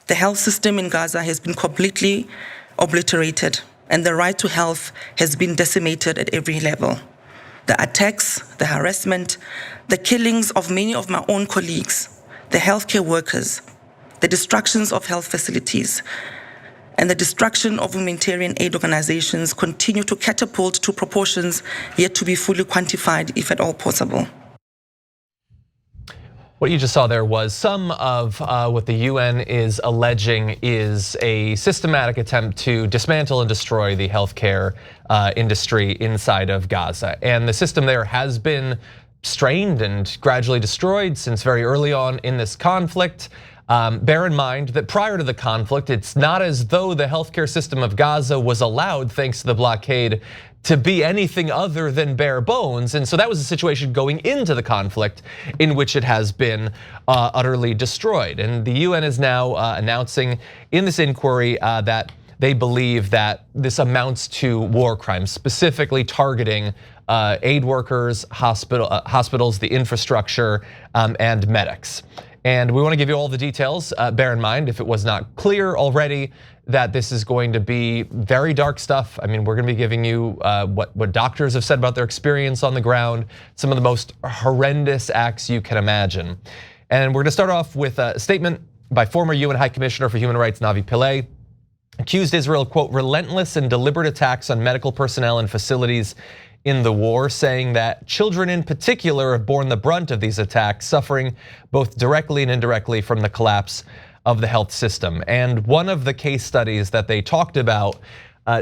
The health system in Gaza has been completely obliterated, and the right to health has been decimated at every level. The attacks, the harassment, the killings of many of my own colleagues, the healthcare workers, the destructions of health facilities, and the destruction of humanitarian aid organizations continue to catapult to proportions yet to be fully quantified, if at all possible. What you just saw there was some of what the UN is alleging is a systematic attempt to dismantle and destroy the healthcare industry inside of Gaza. And the system there has been strained and gradually destroyed since very early on in this conflict. Bear in mind that prior to the conflict, it's not as though the healthcare system of Gaza was allowed, thanks to the blockade, to be anything other than bare bones. And so that was a situation going into the conflict in which it has been utterly destroyed. And the UN is now announcing in this inquiry that they believe that this amounts to war crimes, specifically targeting aid workers, hospitals, the infrastructure, and medics. And we want to give you all the details. Bear in mind, if it was not clear already, that this is going to be very dark stuff. I mean, we're going to be giving you what doctors have said about their experience on the ground, some of the most horrendous acts you can imagine. And we're going to start off with a statement by former UN High Commissioner for Human Rights Navi Pillay, accused Israel, quote, relentless and deliberate attacks on medical personnel and facilities in the war, saying that children in particular have borne the brunt of these attacks, suffering both directly and indirectly from the collapse of the health system. And one of the case studies that they talked about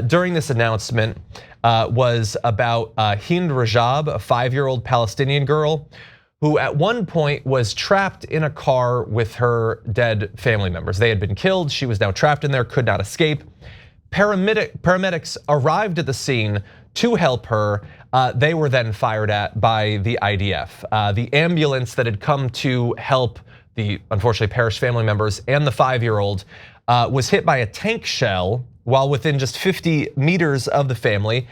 during this announcement was about Hind Rajab, a 5-year-old Palestinian girl who at one point was trapped in a car with her dead family members. They had been killed, she was now trapped in there, could not escape. Paramedics arrived at the scene to help her. They were then fired at by the IDF. The ambulance that had come to help the unfortunately perished family members and the 5-year-old was hit by a tank shell while within just 50 meters of the family,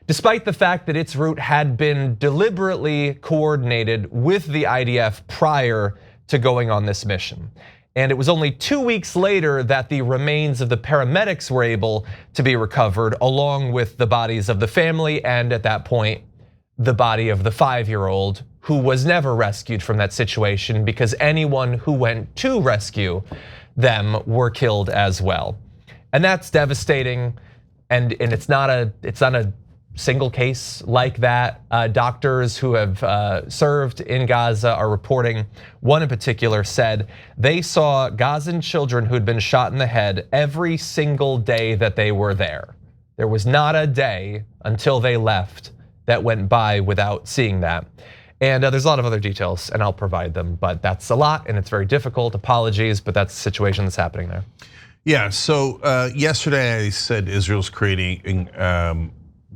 despite the fact that its route had been deliberately coordinated with the IDF prior to going on this mission. And it was only 2 weeks later that the remains of the paramedics were able to be recovered, along with the bodies of the family, and at that point, the body of the 5-year-old, who was never rescued from that situation because anyone who went to rescue them were killed as well. And that's devastating, and it's not a single case like that. Doctors who have served in Gaza are reporting, one in particular said they saw Gazan children who had been shot in the head every single day that they were there. There was not a day until they left that went by without seeing that. And there's a lot of other details, and I'll provide them, but that's a lot, and it's very difficult. Apologies, but that's the situation that's happening there. Yeah, so yesterday I said Israel's creating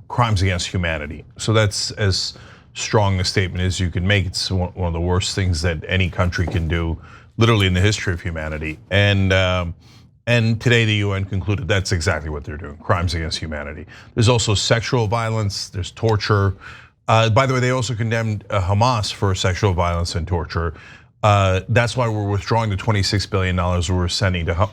crimes against humanity. So that's as strong a statement as you can make. It's one of the worst things that any country can do, literally in the history of humanity. And today the UN concluded that's exactly what they're doing, crimes against humanity. There's also sexual violence, there's torture. By the way, they also condemned Hamas for sexual violence and torture. That's why we're withdrawing the $26 billion we're sending to Hamas.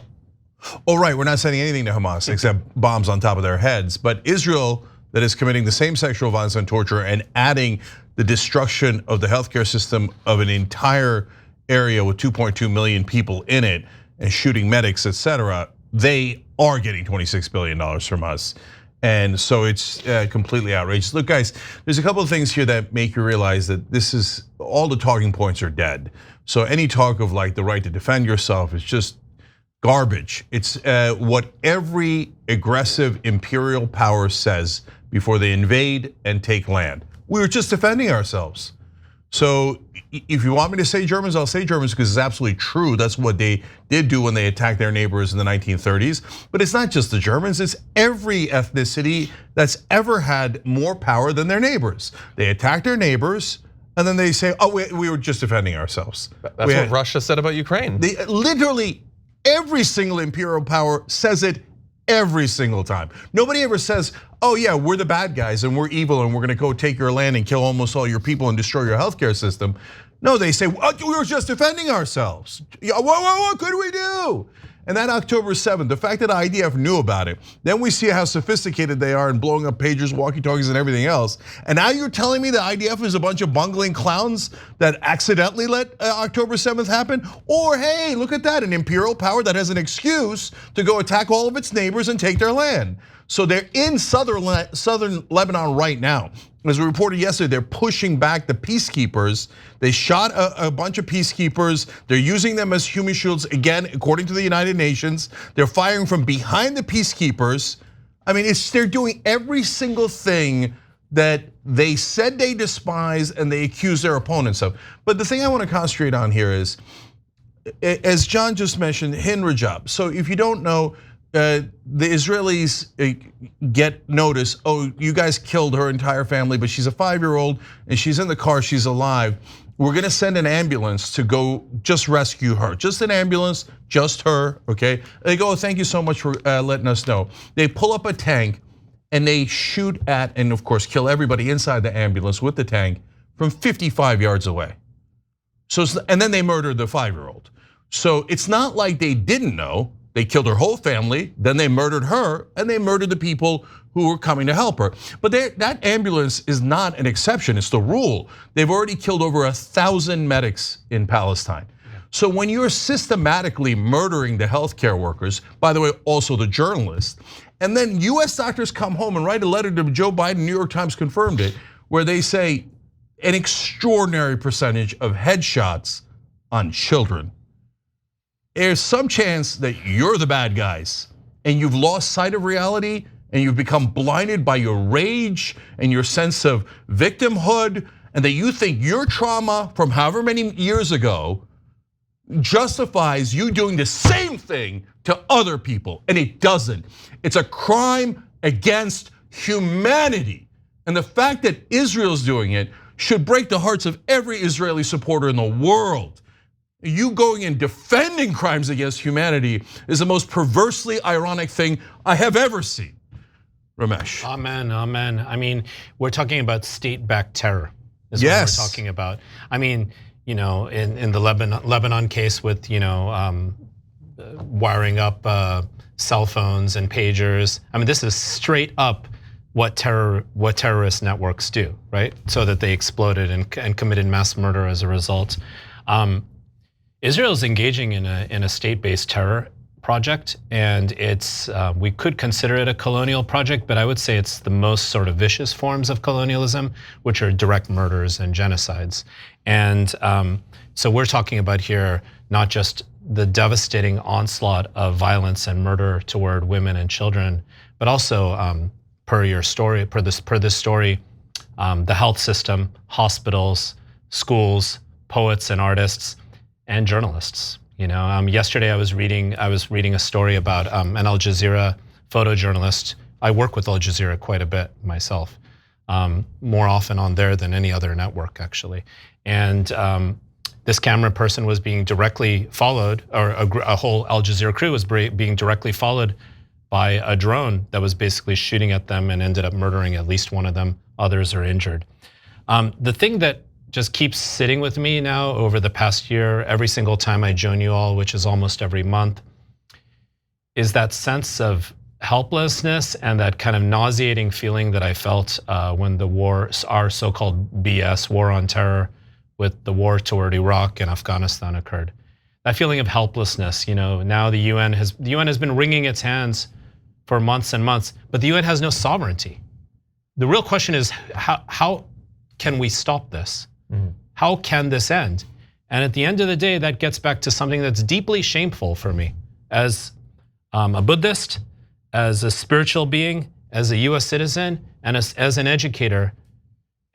Oh, right, we're not sending anything to Hamas except bombs on top of their heads. But Israel, that is committing the same sexual violence and torture and adding the destruction of the healthcare system of an entire area with 2.2 million people in it and shooting medics, etc., they are getting $26 billion from us. And so it's completely outrageous. Look, guys, there's a couple of things here that make you realize that this is, all the talking points are dead. So any talk of like the right to defend yourself is just garbage. It's what every aggressive imperial power says before they invade and take land. We were just defending ourselves. So if you want me to say Germans, I'll say Germans because it's absolutely true. That's what they did do when they attacked their neighbors in the 1930s. But it's not just the Germans, it's every ethnicity that's ever had more power than their neighbors. They attack their neighbors and then they say, oh, we were just defending ourselves. That's what Russia said about Ukraine. Literally every single imperial power says it every single time. Nobody ever says, oh yeah, we're the bad guys and we're evil and we're gonna go take your land and kill almost all your people and destroy your healthcare system. No, they say, we were just defending ourselves. What could we do? And that October 7th, the fact that IDF knew about it, then we see how sophisticated they are in blowing up pagers, walkie-talkies, and everything else. And now you're telling me the IDF is a bunch of bungling clowns that accidentally let October 7th happen? Or hey, look at that, an imperial power that has an excuse to go attack all of its neighbors and take their land. So they're in southern Lebanon right now. As we reported yesterday, they're pushing back the peacekeepers. They shot a bunch of peacekeepers. They're using them as human shields, again, according to the United Nations. They're firing from behind the peacekeepers. I mean, they're doing every single thing that they said they despise and they accuse their opponents of. But the thing I want to concentrate on here is, as John just mentioned, Hind Rajab. So if you don't know, the Israelis get notice, oh, you guys killed her entire family, but she's a 5-year-old and she's in the car, she's alive. We're gonna send an ambulance to go just rescue her. Just an ambulance, just her, okay? They go, thank you so much for letting us know. They pull up a tank and they shoot at, and of course, kill everybody inside the ambulance with the tank from 55 yards away. So, and then they murdered the 5-year-old. So it's not like they didn't know. They killed her whole family, then they murdered her, and they murdered the people who were coming to help her. But that ambulance is not an exception, it's the rule. They've already killed over 1,000 medics in Palestine. So when you're systematically murdering the healthcare workers, by the way, also the journalists, and then US doctors come home and write a letter to Joe Biden, New York Times confirmed it, where they say an extraordinary percentage of headshots on children. There's some chance that you're the bad guys and you've lost sight of reality and you've become blinded by your rage and your sense of victimhood, and that you think your trauma from however many years ago justifies you doing the same thing to other people, and it doesn't. It's a crime against humanity. And the fact that Israel's doing it should break the hearts of every Israeli supporter in the world. You going and defending crimes against humanity is the most perversely ironic thing I have ever seen. Ramesh. Amen, amen. I mean, we're talking about state-backed terror is what we're talking about. I mean, in the Lebanon case with, wiring up cell phones and pagers. I mean, this is straight up what terrorist networks do, right? So that they exploded and committed mass murder as a result. Israel is engaging in a state-based terror project, and we could consider it a colonial project, but I would say it's the most sort of vicious forms of colonialism, which are direct murders and genocides. And so we're talking about here not just the devastating onslaught of violence and murder toward women and children, but also per this story, the health system, hospitals, schools, poets and artists, and journalists. Yesterday I was reading a story about an Al Jazeera photojournalist. I work with Al Jazeera quite a bit myself, more often on there than any other network actually. And this camera person was being directly followed, or a whole Al Jazeera crew was being directly followed by a drone that was basically shooting at them and ended up murdering at least one of them. Others are injured. The thing that just keeps sitting with me now over the past year, every single time I join you all, which is almost every month, is that sense of helplessness and that kind of nauseating feeling that I felt when the war, our so-called BS, war on terror, with the war toward Iraq and Afghanistan occurred. That feeling of helplessness, now the UN has been wringing its hands for months and months, but the UN has no sovereignty. The real question is, how can we stop this? How can this end? And at the end of the day, that gets back to something that's deeply shameful for me as a Buddhist, as a spiritual being, as a US citizen, and as an educator,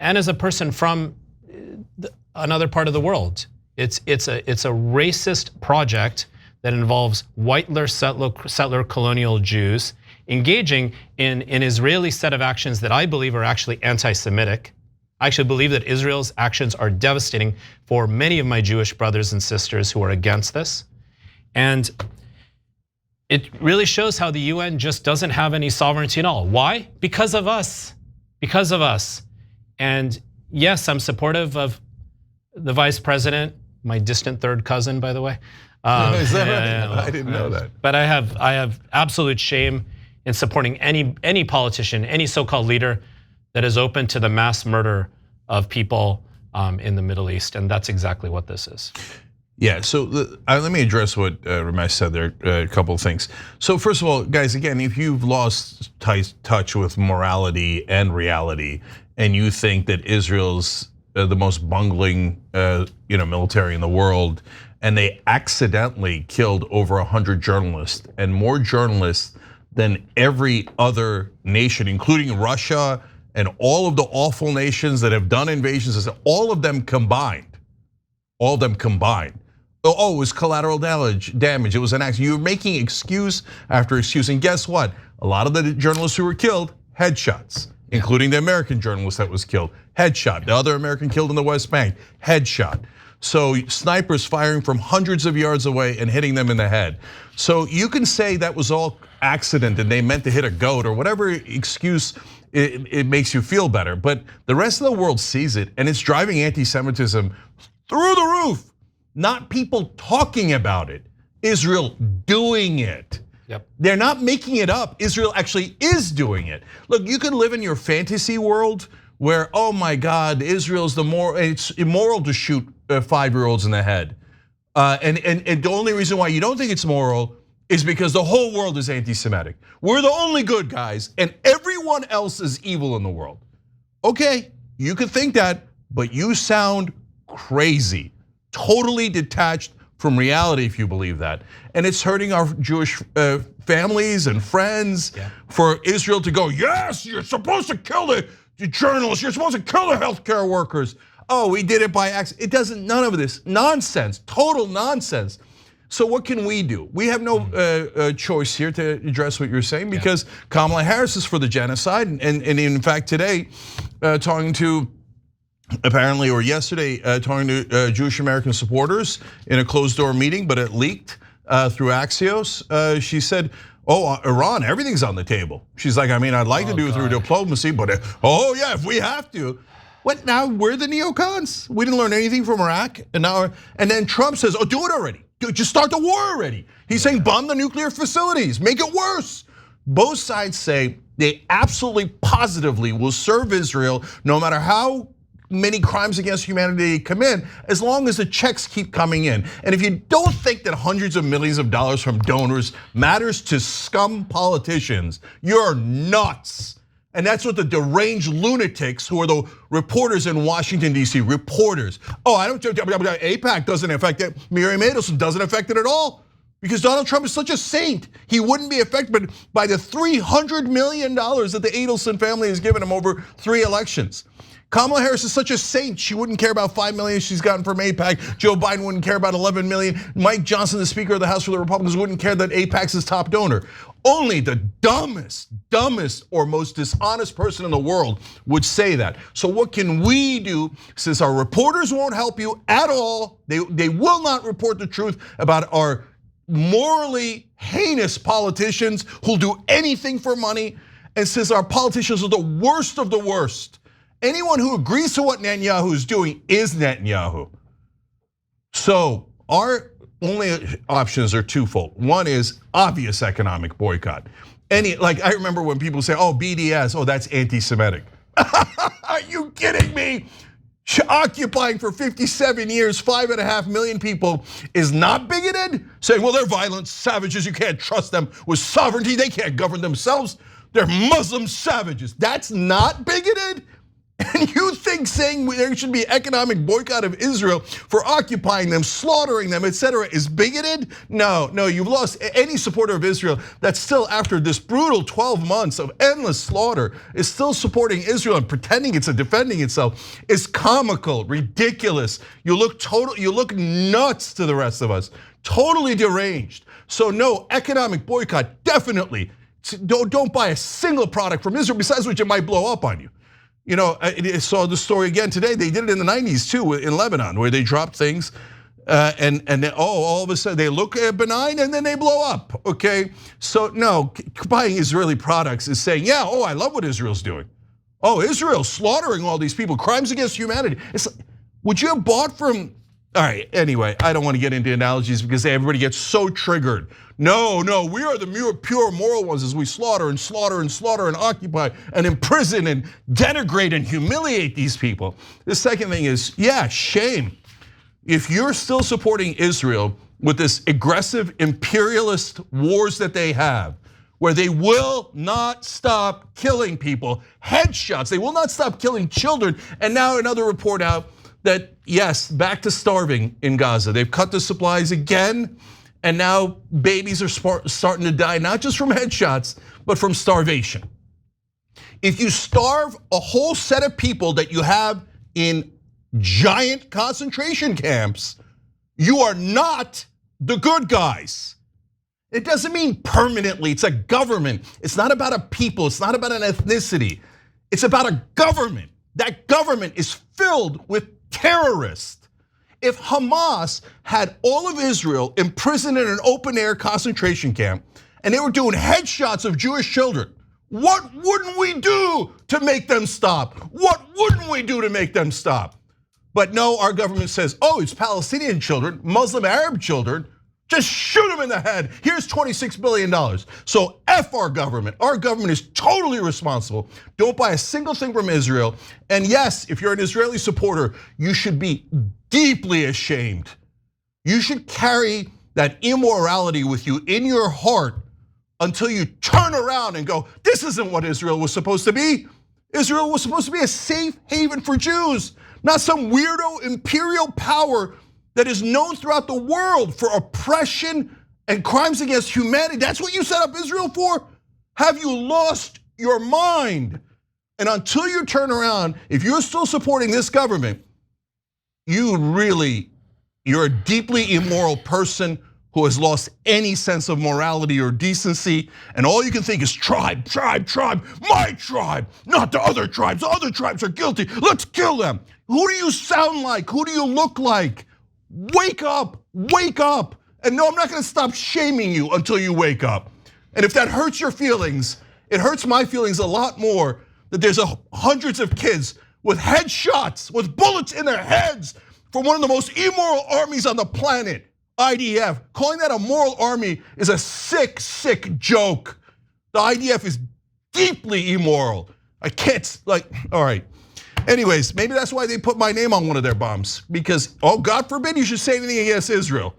and as a person from another part of the world. It's a racist project that involves white settler colonial Jews engaging in an Israeli set of actions that I believe are actually anti-Semitic. I actually believe that Israel's actions are devastating for many of my Jewish brothers and sisters who are against this. And it really shows how the UN just doesn't have any sovereignty at all. Why? Because of us, because of us. And yes, I'm supportive of the vice president, my distant third cousin, by the way, Is that right? I didn't know that. But I have absolute shame in supporting any politician, any so-called leader that is open to the mass murder of people in the Middle East, and that's exactly what this is. Yeah, so let me address what Ramesh said there, a couple of things. So first of all, guys, again, if you've lost touch with morality and reality, and you think that Israel's the most bungling military in the world, and they accidentally killed over 100 journalists, and more journalists than every other nation, including Russia and all of the awful nations that have done invasions, all of them combined. All of them combined. Oh, it was collateral damage. It was an accident. You're making excuse after excuse. And guess what? A lot of the journalists who were killed, headshots, including the American journalist that was killed, headshot. The other American killed in the West Bank, headshot. So snipers firing from hundreds of yards away and hitting them in the head. So you can say that was all accident and they meant to hit a goat or whatever excuse it makes you feel better. But the rest of the world sees it, and it's driving anti-Semitism through the roof. Not people talking about it, Israel doing it. Yep. They're not making it up. Israel actually is doing it. Look, you can live in your fantasy world where, oh my God, Israel's it's immoral to shoot 5-year-olds in the head. And the only reason why you don't think it's moral is because the whole world is anti-Semitic. We're the only good guys and everyone else is evil in the world. Okay, you could think that, but you sound crazy. Totally detached from reality if you believe that. And it's hurting our Jewish families and friends for Israel to go, yes, you're supposed to kill the journalists, you're supposed to kill the healthcare workers. Oh, we did it by accident. It doesn't, none of this, nonsense, total nonsense. So what can we do? We have no choice here to address what you're saying because Kamala Harris is for the genocide. And in fact today, talking to apparently, or yesterday, talking to Jewish American supporters in a closed door meeting, but it leaked through Axios. She said, oh, Iran, everything's on the table. She's like, I mean, I'd like to do it through diplomacy, but oh yeah, if we have to. What now, we're the neocons? We didn't learn anything from Iraq, and then Trump says, oh, do it already. Just start the war already. He's saying bomb the nuclear facilities, make it worse. Both sides say they absolutely positively will serve Israel no matter how many crimes against humanity come in, as long as the checks keep coming in. And if you don't think that hundreds of millions of dollars from donors matters to scum politicians, you're nuts. And that's what the deranged lunatics who are the reporters in Washington, D.C., reporters. Oh, I don't, AIPAC doesn't affect it. Miriam Adelson doesn't affect it at all. Because Donald Trump is such a saint. He wouldn't be affected by the $300 million that the Adelson family has given him over 3 elections. Kamala Harris is such a saint, she wouldn't care about 5 million she's gotten from AIPAC. Joe Biden wouldn't care about 11 million. Mike Johnson, the Speaker of the House for the Republicans, wouldn't care that AIPAC's his top donor. Only the dumbest or most dishonest person in the world would say that. So what can we do, since our reporters won't help you at all, they will not report the truth about our morally heinous politicians who'll do anything for money, and since our politicians are the worst of the worst, anyone who agrees to what Netanyahu is doing is Netanyahu. So our only options are twofold. One is obvious economic boycott. Like I remember when people say, oh, BDS, oh, that's anti-Semitic. Are you kidding me? Occupying for 57 years, 5.5 million people is not bigoted? Saying, well, they're violent savages, you can't trust them with sovereignty, they can't govern themselves. They're Muslim savages. That's not bigoted? And you think saying there should be economic boycott of Israel for occupying them, slaughtering them, etc., is bigoted? No, you've lost any supporter of Israel that's still, after this brutal 12 months of endless slaughter, is still supporting Israel and pretending it's defending itself is comical, ridiculous. You look nuts to the rest of us, totally deranged. So no, economic boycott, definitely. Don't buy a single product from Israel, besides which it might blow up on you. You know, I saw the story again today. They did it in the 90s too in Lebanon, where they dropped things and then, all of a sudden they look benign and then they blow up, okay? So no, buying Israeli products is saying, yeah, oh, I love what Israel's doing. Oh, Israel's slaughtering all these people, crimes against humanity. Would you have bought from All right, anyway, I don't want to get into analogies because everybody gets so triggered. No, we are the pure moral ones as we slaughter and slaughter and slaughter and occupy and imprison and denigrate and humiliate these people. The second thing is, yeah, shame. If you're still supporting Israel with this aggressive imperialist wars that they have, where they will not stop killing people, headshots, they will not stop killing children, and now another report out that yes, back to starving in Gaza. They've cut the supplies again, and now babies are starting to die, not just from headshots, but from starvation. If you starve a whole set of people that you have in giant concentration camps, you are not the good guys. It doesn't mean permanently, it's a government. It's not about a people, it's not about an ethnicity. It's about a government. That government is filled with terrorists. If Hamas had all of Israel imprisoned in an open air concentration camp and they were doing headshots of Jewish children, what wouldn't we do to make them stop? What wouldn't we do to make them stop? But no, our government says, oh, it's Palestinian children, Muslim Arab children, just shoot them in the head. Here's $26 billion. So F our government. Our government is totally responsible. Don't buy a single thing from Israel. And yes, if you're an Israeli supporter, you should be deeply ashamed. You should carry that immorality with you in your heart until you turn around and go, this isn't what Israel was supposed to be. Israel was supposed to be a safe haven for Jews, not some weirdo imperial power that is known throughout the world for oppression and crimes against humanity. That's what you set up Israel for? Have you lost your mind? And until you turn around, if you're still supporting this government, you're a deeply immoral person who has lost any sense of morality or decency, and all you can think is tribe, my tribe, not the other tribes. The other tribes are guilty, let's kill them. Who do you sound like? Who do you look like? Wake up. And no, I'm not gonna stop shaming you until you wake up. And if that hurts your feelings, it hurts my feelings a lot more that there's hundreds of kids with headshots, with bullets in their heads from one of the most immoral armies on the planet, IDF. Calling that a moral army is a sick joke. The IDF is deeply immoral. I can't, all right. Anyways, maybe that's why they put my name on one of their bombs, because, oh, God forbid you should say anything against Israel.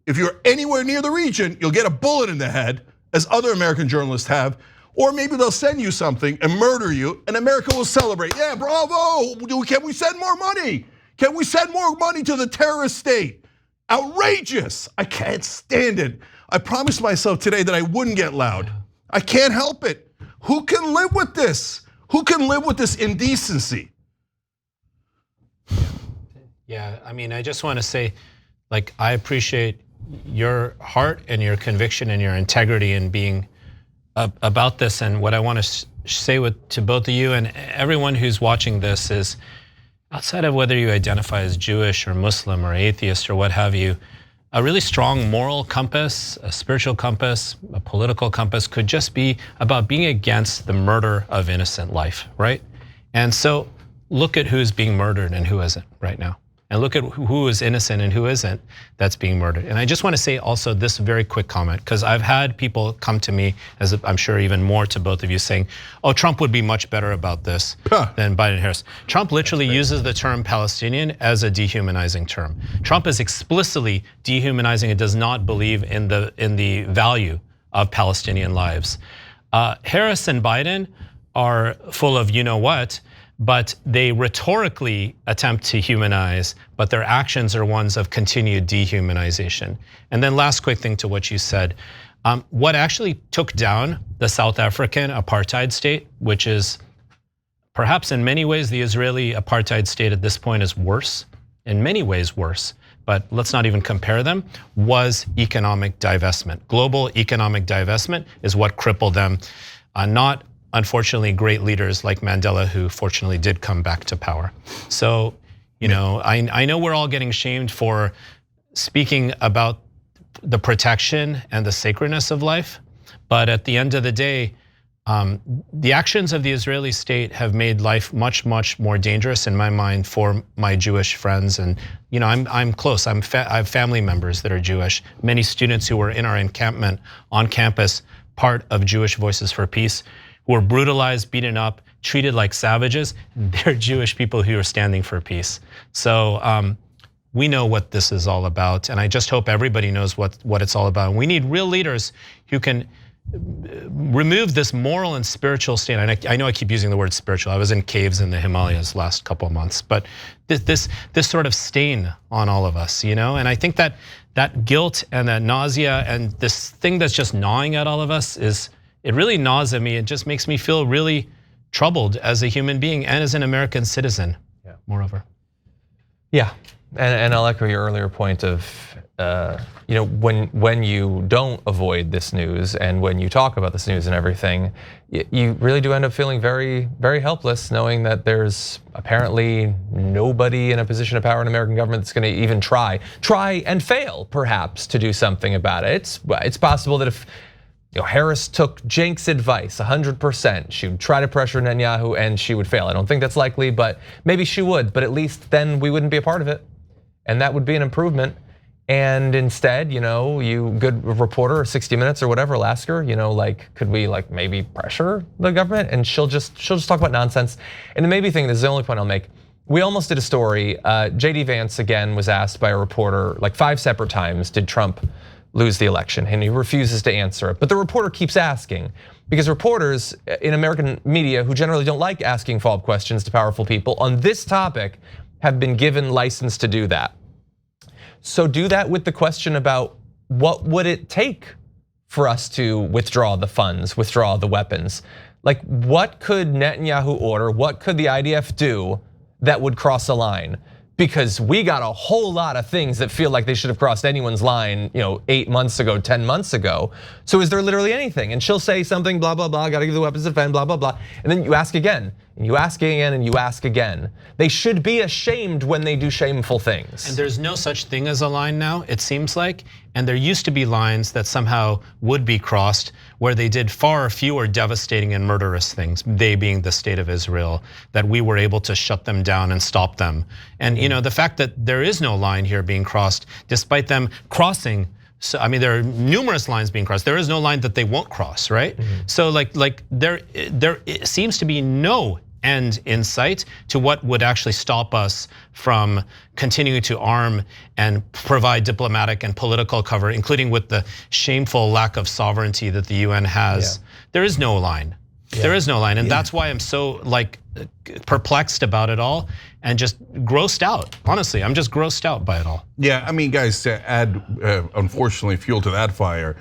If you're anywhere near the region, you'll get a bullet in the head, as other American journalists have, or maybe they'll send you something and murder you, and America will celebrate. Yeah, bravo, can we send more money? Can we send more money to the terrorist state? Outrageous, I can't stand it. I promised myself today that I wouldn't get loud. I can't help it. Who can live with this? Who can live with this indecency? Yeah, I mean, I just want to say, I appreciate your heart and your conviction and your integrity in being about this. And what I want to say to both of you and everyone who's watching this is, outside of whether you identify as Jewish or Muslim or atheist or what have you, a really strong moral compass, a spiritual compass, a political compass could just be about being against the murder of innocent life, right? And so look at who's being murdered and who isn't right now. And look at who is innocent and who isn't that's being murdered. And I just want to say also this very quick comment, because I've had people come to me, as I'm sure even more to both of you, saying, oh, Trump would be much better about this than Biden and Harris. Trump literally uses the term Palestinian as a dehumanizing term. Trump is explicitly dehumanizing and does not believe in the value of Palestinian lives. Harris and Biden are full of you know what, but they rhetorically attempt to humanize, but their actions are ones of continued dehumanization. And then last quick thing to what you said, what actually took down the South African apartheid state, which is perhaps in many ways the Israeli apartheid state at this point is worse, in many ways worse, but let's not even compare them, was economic divestment. Global economic divestment is what crippled them, not unfortunately great leaders like Mandela, who fortunately did come back to power. So, I know we're all getting shamed for speaking about the protection and the sacredness of life, but at the end of the day, The actions of the Israeli state have made life much, much more dangerous in my mind for my Jewish friends. And I'm close. I have family members that are Jewish. Many students who were in our encampment on campus, part of Jewish Voices for Peace, who were brutalized, beaten up, treated like savages. They're Jewish people who are standing for peace. So we know what this is all about, and I just hope everybody knows what it's all about. And we need real leaders who can remove this moral and spiritual stain. I know I keep using the word spiritual. I was in caves in the Himalayas last couple of months, but this sort of stain on all of us, and I think that guilt and that nausea and this thing that's just gnawing at all of us it really gnaws at me. It just makes me feel really troubled as a human being and as an American citizen. Yeah. Moreover. Yeah, and I'll echo your earlier point of when you don't avoid this news and when you talk about this news and everything, you really do end up feeling very, very helpless, knowing that there's apparently nobody in a position of power in American government that's going to even try and fail, perhaps, to do something about it. It's possible that if Harris took Cenk's advice 100%, she would try to pressure Netanyahu and she would fail. I don't think that's likely, but maybe she would. But at least then we wouldn't be a part of it, and that would be an improvement. And instead, you good reporter, 60 Minutes or whatever, will ask her, could we maybe pressure the government? And she'll just talk about nonsense. And the maybe thing, this is the only point I'll make. We almost did a story. JD Vance again was asked by a reporter 5 separate times, did Trump lose the election? And he refuses to answer it. But the reporter keeps asking, because reporters in American media who generally don't like asking follow-up questions to powerful people on this topic have been given license to do that. So do that with the question about what would it take for us to withdraw the funds, withdraw the weapons? What could Netanyahu order? What could the IDF do that would cross a line? Because we got a whole lot of things that feel like they should have crossed anyone's line, 8 months ago, 10 months ago. So is there literally anything? And she'll say something, blah, blah, blah, gotta give the weapons to defend, blah, blah, blah. And then you ask again, and you ask again, and you ask again. They should be ashamed when they do shameful things. And there's no such thing as a line now, it seems like. And there used to be lines that somehow would be crossed where they did far fewer devastating and murderous things, they being the state of Israel, that we were able to shut them down and stop them. And the fact that there is no line here being crossed, despite them crossing, so I mean there are numerous lines being crossed. There is no line that they won't cross, right? So there seems to be no end in sight to what would actually stop us from continuing to arm and provide diplomatic and political cover, including with the shameful lack of sovereignty that the UN has. Yeah. There is no line. Yeah. There is no line, and that's why I'm so perplexed about it all and just grossed out. Honestly, I'm just grossed out by it all. Yeah, I mean, guys, to add, unfortunately, fuel to that fire.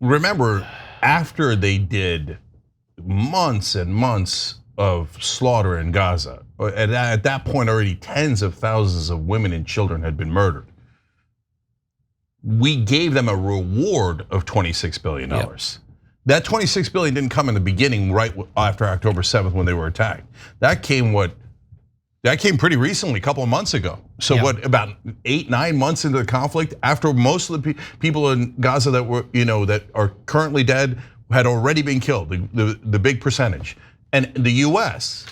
Remember, after they did months and months of slaughter in Gaza, at that point already tens of thousands of women and children had been murdered. We gave them a reward of $26 billion. Yep. That $26 billion didn't come in the beginning, right after October 7th when they were attacked. That came pretty recently, a couple of months ago. So about 8-9 months into the conflict, after most of the people in Gaza that were, that are currently dead had already been killed, the big percentage. And the US,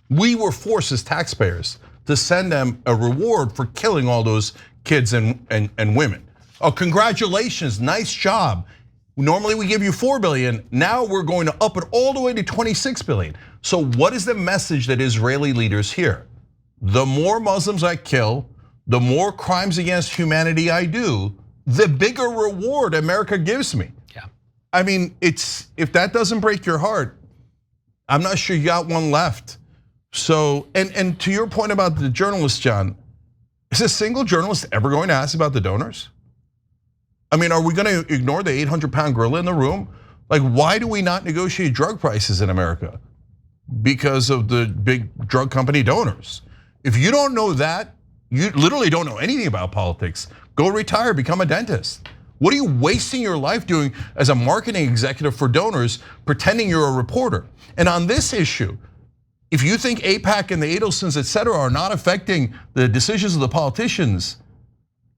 we were forced as taxpayers to send them a reward for killing all those kids and women. Oh, congratulations, nice job. Normally we give you $4 billion, now we're going to up it all the way to $26 billion. So what is the message that Israeli leaders hear? The more Muslims I kill, the more crimes against humanity I do, the bigger reward America gives me. Yeah. I mean, if that doesn't break your heart, I'm not sure you got one left. So, and to your point about the journalists, John, is a single journalist ever going to ask about the donors? I mean, are we going to ignore the 800-pound gorilla in the room? Why do we not negotiate drug prices in America? Because of the big drug company donors. If you don't know that, you literally don't know anything about politics. Go retire, become a dentist. What are you wasting your life doing as a marketing executive for donors, pretending you're a reporter? And on this issue, if you think AIPAC and the Adelsons, et cetera, are not affecting the decisions of the politicians,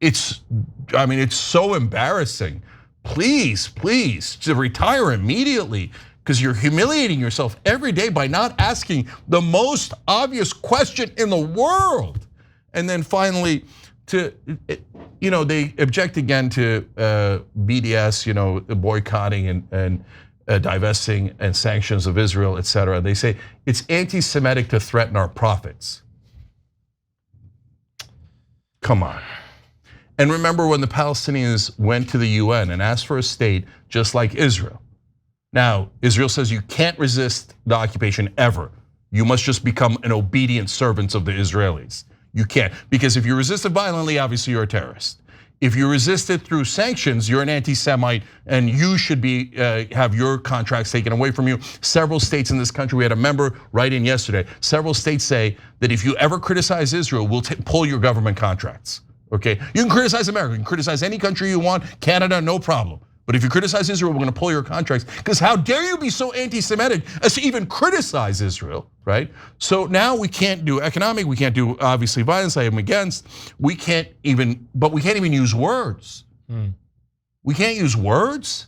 it's so embarrassing. Please, to retire immediately. because you're humiliating yourself every day by not asking the most obvious question in the world. And then finally, they object again to BDS, boycotting and divesting and sanctions of Israel, etc. They say it's anti-Semitic to threaten our prophets. Come on. And remember when the Palestinians went to the UN and asked for a state just like Israel. Now, Israel says you can't resist the occupation ever. You must just become an obedient servant of the Israelis. You can't, because if you resist it violently, obviously you're a terrorist. If you resist it through sanctions, you're an anti-Semite and you should have your contracts taken away from you. Several states in this country, we had a member write in yesterday, several states say that if you ever criticize Israel, we'll pull your government contracts. Okay, you can criticize America, you can criticize any country you want, Canada, no problem. But if you criticize Israel, we're gonna pull your contracts, because how dare you be so anti-Semitic as to even criticize Israel, right? So now we can't do economic, we can't do obviously violence, I am against, we can't even use words. We can't use words.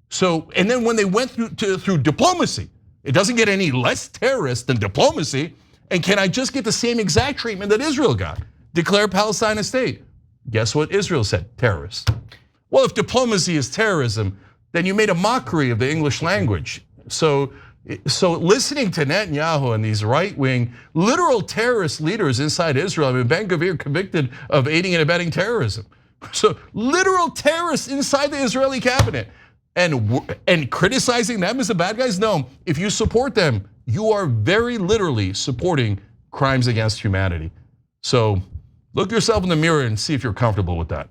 So, and then when they went through diplomacy, it doesn't get any less terrorist than diplomacy. And can I just get the same exact treatment that Israel got? Declare Palestine a state. Guess what Israel said? Terrorist. Well, if diplomacy is terrorism, then you made a mockery of the English language. So listening to Netanyahu and these right-wing, literal terrorist leaders inside Israel, I mean, Ben-Gvir convicted of aiding and abetting terrorism. So literal terrorists inside the Israeli cabinet, and criticizing them as the bad guys? No, if you support them, you are very literally supporting crimes against humanity. So look yourself in the mirror and see if you're comfortable with that.